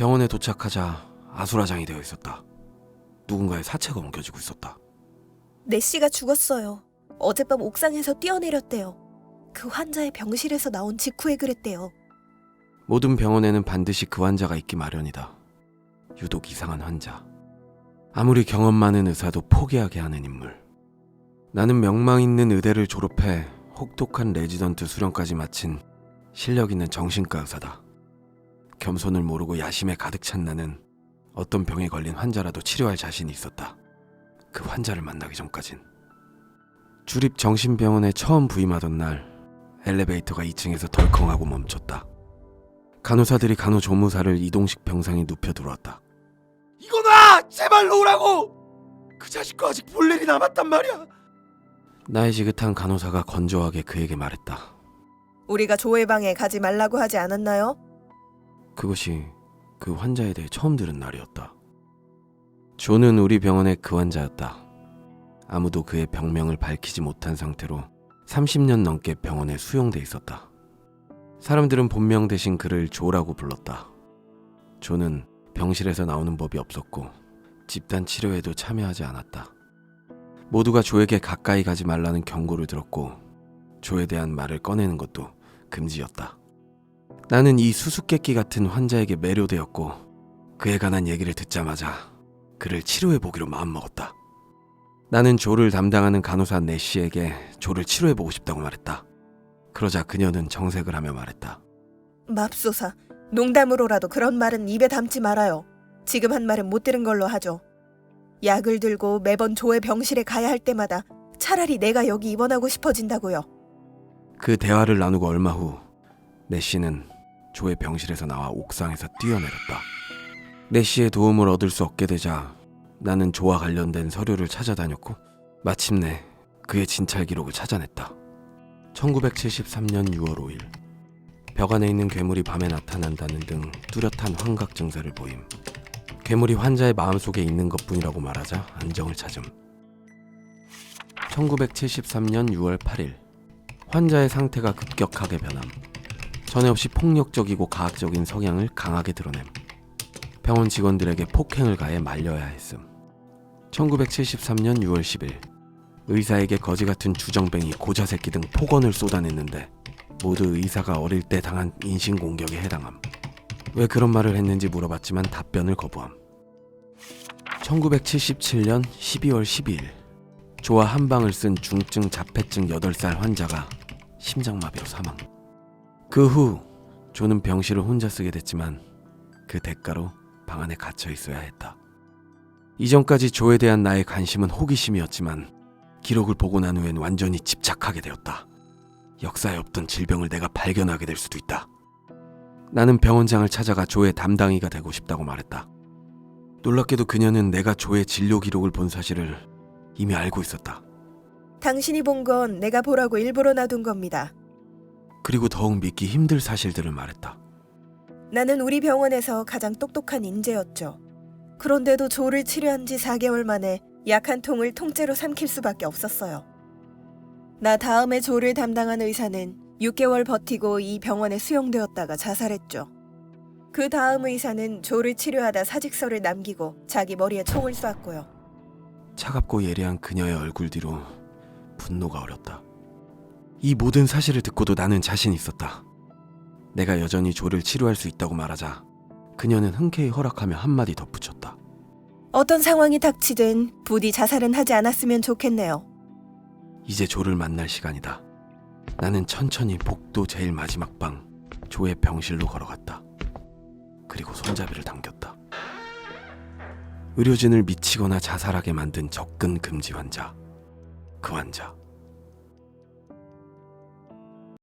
병원에 도착하자 아수라장이 되어 있었다. 누군가의 사체가 옮겨지고 있었다. 내씨가 죽었어요. 어젯밤 옥상에서 뛰어내렸대요. 그 환자의 병실에서 나온 직후에 그랬대요. 모든 병원에는 반드시 그 환자가 있기 마련이다. 유독 이상한 환자. 아무리 경험 많은 의사도 포기하게 하는 인물. 나는 명망 있는 의대를 졸업해 혹독한 레지던트 수련까지 마친 실력 있는 정신과 의사다. 겸손을 모르고 야심에 가득 찬 나는 어떤 병에 걸린 환자라도 치료할 자신이 있었다. 그 환자를 만나기 전까진. 주립 정신병원에 처음 부임하던 날 엘리베이터가 2층에서 덜컹하고 멈췄다. 간호사들이 간호조무사를 이동식 병상에 눕혀 들어왔다. 이거 놔! 제발 놓으라고! 그 자식과 아직 볼 일이 남았단 말이야. 나의 지긋한 간호사가 건조하게 그에게 말했다. 우리가 조의 방에 가지 말라고 하지 않았나요? 그것이 그 환자에 대해 처음 들은 날이었다. 조는 우리 병원의 그 환자였다. 아무도 그의 병명을 밝히지 못한 상태로 30년 넘게 병원에 수용돼 있었다. 사람들은 본명 대신 그를 조라고 불렀다. 조는 병실에서 나오는 법이 없었고 집단 치료에도 참여하지 않았다. 모두가 조에게 가까이 가지 말라는 경고를 들었고 조에 대한 말을 꺼내는 것도 금지였다. 나는 이 수수께끼 같은 환자에게 매료되었고 그에 관한 얘기를 듣자마자 그를 치료해보기로 마음먹었다. 나는 조를 담당하는 간호사 내씨에게 조를 치료해보고 싶다고 말했다. 그러자 그녀는 정색을 하며 말했다. 맙소사, 농담으로라도 그런 말은 입에 담지 말아요. 지금 한 말은 못 들은 걸로 하죠. 약을 들고 매번 조의 병실에 가야 할 때마다 차라리 내가 여기 입원하고 싶어진다고요. 그 대화를 나누고 얼마 후 내씨는 조의 병실에서 나와 옥상에서 뛰어내렸다. 내씨의 도움을 얻을 수 없게 되자 나는 조와 관련된 서류를 찾아다녔고 마침내 그의 진찰 기록을 찾아냈다. 1973년 6월 5일 벽 안에 있는 괴물이 밤에 나타난다는 등 뚜렷한 환각 증세를 보임. 괴물이 환자의 마음속에 있는 것뿐이라고 말하자 안정을 찾음. 1973년 6월 8일 환자의 상태가 급격하게 변함. 전에 없이 폭력적이고 가학적인 성향을 강하게 드러냄. 병원 직원들에게 폭행을 가해 말려야 했음. 1973년 6월 10일 의사에게 거지 같은 주정뱅이 고자새끼 등 폭언을 쏟아냈는데 모두 의사가 어릴 때 당한 인신공격에 해당함. 왜 그런 말을 했는지 물어봤지만 답변을 거부함. 1977년 12월 12일 조와 한방을 쓴 중증 자폐증 8살 환자가 심장마비로 사망. 그 후 조는 병실을 혼자 쓰게 됐지만 그 대가로 방 안에 갇혀 있어야 했다. 이전까지 조에 대한 나의 관심은 호기심이었지만 기록을 보고 난 후엔 완전히 집착하게 되었다. 역사에 없던 질병을 내가 발견하게 될 수도 있다. 나는 병원장을 찾아가 조의 담당이가 되고 싶다고 말했다. 놀랍게도 그녀는 내가 조의 진료 기록을 본 사실을 이미 알고 있었다. 당신이 본 건 내가 보라고 일부러 놔둔 겁니다. 그리고 더욱 믿기 힘들 사실들을 말했다. 나는 우리 병원에서 가장 똑똑한 인재였죠. 그런데도 조를 치료한 지 4개월 만에 약 한 통을 통째로 삼킬 수밖에 없었어요. 나 다음에 조를 담당한 의사는 6개월 버티고 이 병원에 수용되었다가 자살했죠. 그 다음 의사는 조를 치료하다 사직서를 남기고 자기 머리에 총을 쐈고요. 차갑고 예리한 그녀의 얼굴 뒤로 분노가 어렸다. 이 모든 사실을 듣고도 나는 자신 있었다. 내가 여전히 조를 치료할 수 있다고 말하자 그녀는 흔쾌히 허락하며 한마디 덧붙였다. 어떤 상황이 닥치든 부디 자살은 하지 않았으면 좋겠네요. 이제 조를 만날 시간이다. 나는 천천히 복도 제일 마지막 방 조의 병실로 걸어갔다. 그리고 손잡이를 당겼다. 의료진을 미치거나 자살하게 만든 접근 금지 환자. 그 환자.